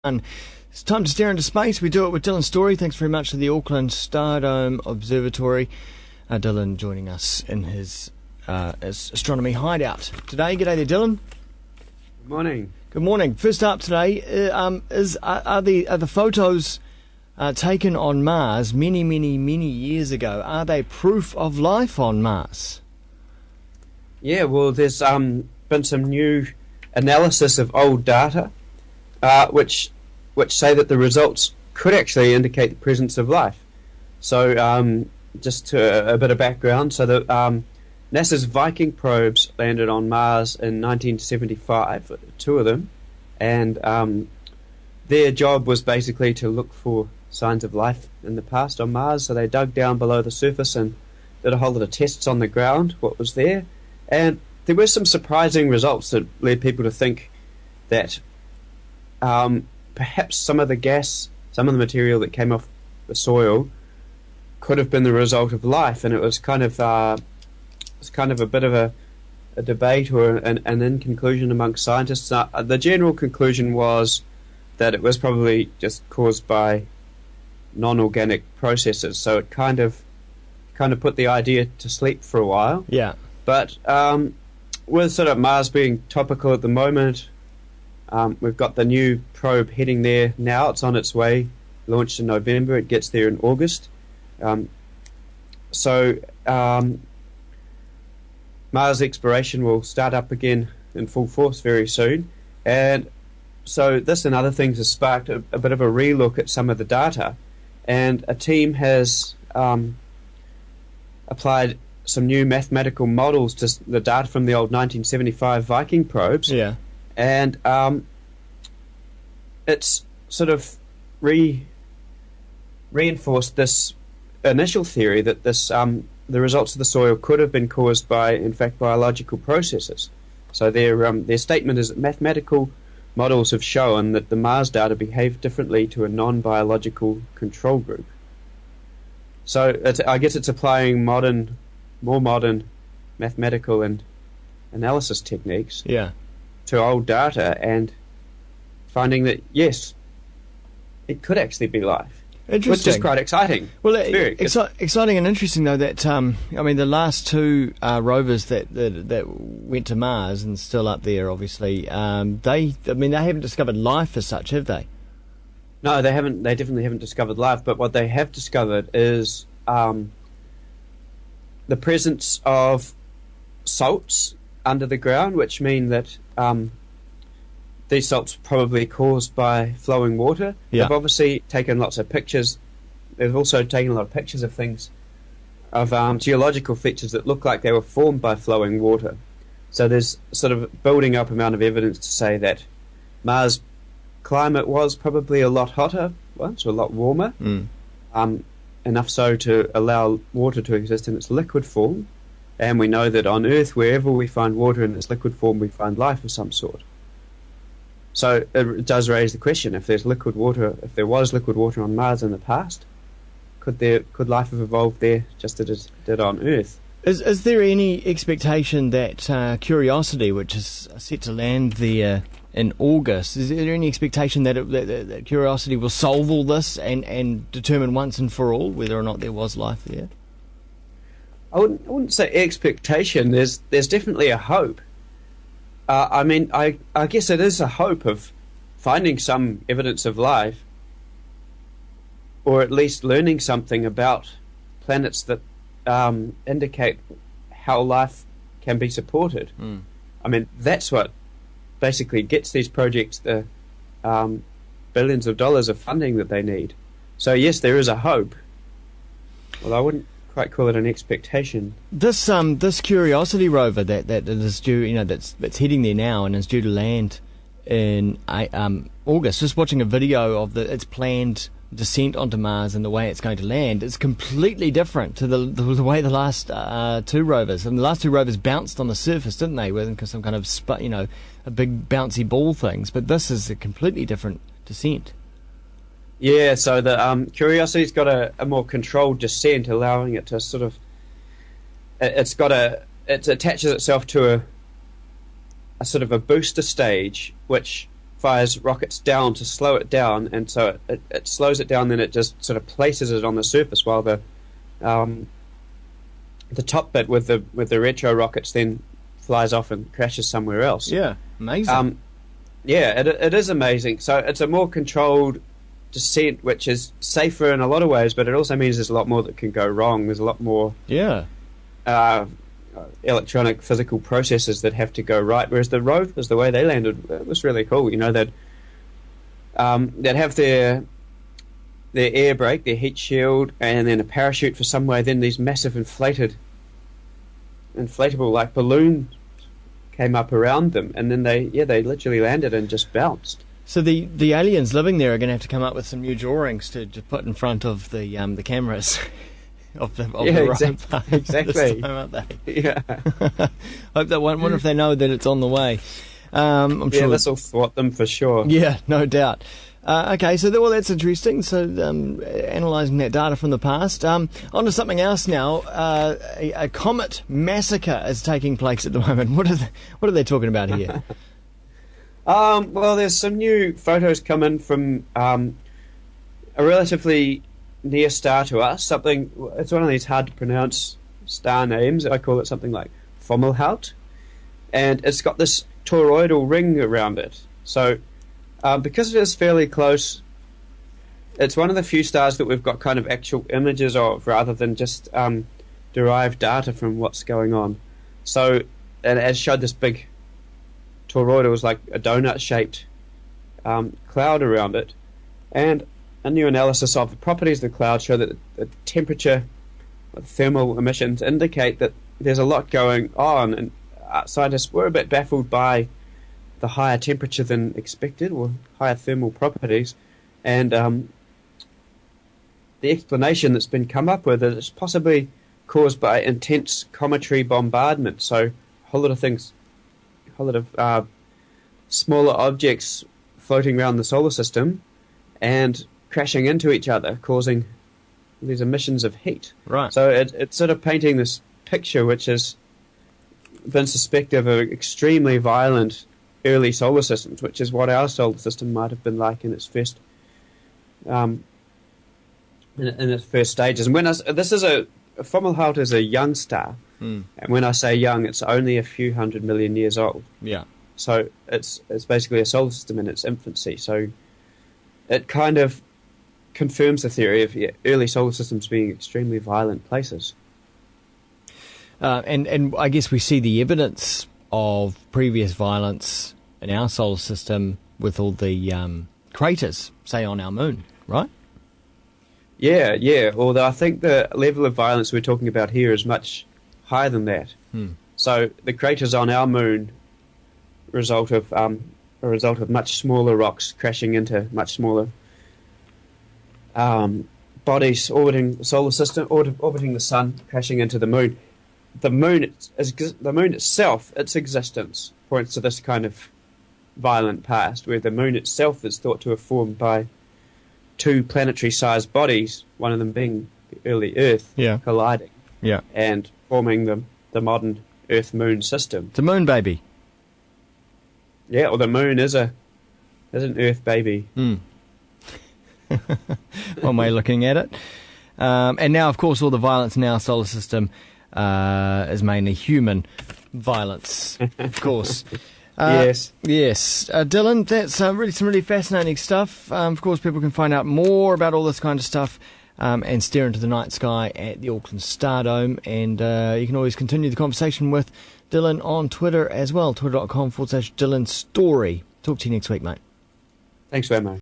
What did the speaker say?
And it's time to stare into space. We do it with Dylan Storey. Thanks very much to the Auckland Stardome Observatory. Dylan joining us in his astronomy hideout today. G'day there, Dylan. Good morning. Good morning. First up today, are the photos taken on Mars many years ago? Are they proof of life on Mars? Yeah, well, there's been some new analysis of old data, which say that the results could actually indicate the presence of life. So, just a bit of background. So, NASA's Viking probes landed on Mars in 1975, two of them, and their job was basically to look for signs of life in the past on Mars. So they dug down below the surface and did a whole lot of tests on the ground, what was there, and there were some surprising results that led people to think that perhaps some of the gas, some of the material that came off the soil could have been the result of life, and it was kind of a bit of a debate or an inconclusion amongst scientists. The general conclusion was that it was probably just caused by non-organic processes, so it kind of put the idea to sleep for a while. Yeah. But with sort of Mars being topical at the moment, we've got the new probe heading there now. It's on its way, launched in November. It gets there in August. Mars exploration will start up again in full force very soon. And so this and other things has sparked a bit of a relook at some of the data. And a team has applied some new mathematical models to the data from the old 1975 Viking probes. Yeah. And it's sort of reinforced this initial theory that the results of the soil could have been caused by, in fact, biological processes. So their statement is that mathematical models have shown that the Mars data behave differently to a non-biological control group. So I guess it's applying more modern mathematical and analysis techniques to old data and finding that, yes, it could actually be life. Interesting. Which is quite exciting. Well, exciting and interesting though that the last two rovers that went to Mars and still up there, obviously, they haven't discovered life as such, have they? No, they haven't. They definitely haven't discovered life. But what they have discovered is the presence of salts under the ground, which mean that these salts are probably caused by flowing water. Yeah. They've obviously taken lots of pictures. They've also taken a lot of pictures of things, of geological features that look like they were formed by flowing water. So there's sort of building up amount of evidence to say that Mars' climate was probably a lot hotter once, or a lot warmer, enough so to allow water to exist in its liquid form. And we know that on Earth, wherever we find water in its liquid form, we find life of some sort. So it does raise the question: if there was liquid water on Mars in the past, could life have evolved there just as it did on Earth? Is there any expectation that Curiosity, which is set to land there in August, is there any expectation that Curiosity will solve all this and determine once and for all whether or not there was life there? I wouldn't say expectation. There's definitely a hope. I guess it is a hope of finding some evidence of life, or at least learning something about planets that indicate how life can be supported. I mean, that's what basically gets these projects the billions of dollars of funding that they need. So yes, there is a hope. Well, I wouldn't quite call it an expectation. This Curiosity rover that is due, that's heading there now and is due to land in August. Just watching a video of its planned descent onto Mars and the way it's going to land, it's completely different to the way the last two rovers. And the last two rovers bounced on the surface, didn't they? With some kind of a big bouncy ball things. But this is a completely different descent. Yeah, so the Curiosity's got a more controlled descent, allowing it to sort of it attaches itself to a sort of a booster stage, which fires rockets down to slow it down, and so it slows it down, then it just sort of places it on the surface, while the top bit with the retro rockets then flies off and crashes somewhere else. Yeah, amazing. Yeah, it is amazing. So it's a more controlled descent, which is safer in a lot of ways, but it also means there's a lot more that can go wrong. There's a lot more electronic, physical processes that have to go right. Whereas the rovers, the way they landed, it was really cool. You know, they'd have their air brake, their heat shield, and then a parachute for some way. Then these massive inflatable like balloons came up around them, and then they literally landed and just bounced. So the aliens living there are going to have to come up with some new drawings to put in front of the cameras of the rover. Exactly. This time, aren't they? Yeah. Hope that wonder if they know that it's on the way. I'm sure this will thwart them for sure. Yeah, no doubt. Okay, so that's interesting. So analysing that data from the past. On to something else now. A comet massacre is taking place at the moment. What are they talking about here? Well, there's some new photos coming from a relatively near star to us. It's one of these hard to pronounce star names. I call it something like Fomalhaut, and it's got this toroidal ring around it. So because it is fairly close, it's one of the few stars that we've got kind of actual images of, rather than just derived data from what's going on. So, and it showed this big toroid. It was like a donut-shaped cloud around it, and a new analysis of the properties of the cloud show that the temperature, the thermal emissions indicate that there's a lot going on, and scientists were a bit baffled by the higher temperature than expected, or higher thermal properties, and the explanation that's been come up with is it's possibly caused by intense cometary bombardment. So a whole lot of smaller objects floating around the solar system and crashing into each other, causing these emissions of heat. Right. So it's sort of painting this picture which has been suspected of an extremely violent early solar systems, which is what our solar system might have been like in its first in its first stages. And Fomalhaut is a young star, and when I say young, it's only a few 100 million years old. Yeah. So it's basically a solar system in its infancy. So it kind of confirms the theory of early solar systems being extremely violent places. And I guess we see the evidence of previous violence in our solar system with all the craters, say, on our moon, right? Yeah. Although I think the level of violence we're talking about here is much higher than that. So the craters on our moon are a result of much smaller rocks crashing into much smaller bodies orbiting the solar system, orbiting the sun, crashing into the moon. The moon itself, its existence, points to this kind of violent past, where the moon itself is thought to have formed by two planetary-sized bodies, one of them being the early Earth, colliding, and forming the modern Earth-Moon system. It's a moon baby. Yeah, well, the moon is an Earth baby. One way of looking at it. And now, of course, all the violence in our solar system is mainly human violence, of course. Yes. Dylan, that's really some really fascinating stuff. Of course, people can find out more about all this kind of stuff and stare into the night sky at the Auckland Stardome. And you can always continue the conversation with Dylan on Twitter as well, twitter.com/Dylan Storey. Talk to you next week, mate. Thanks, Wammo.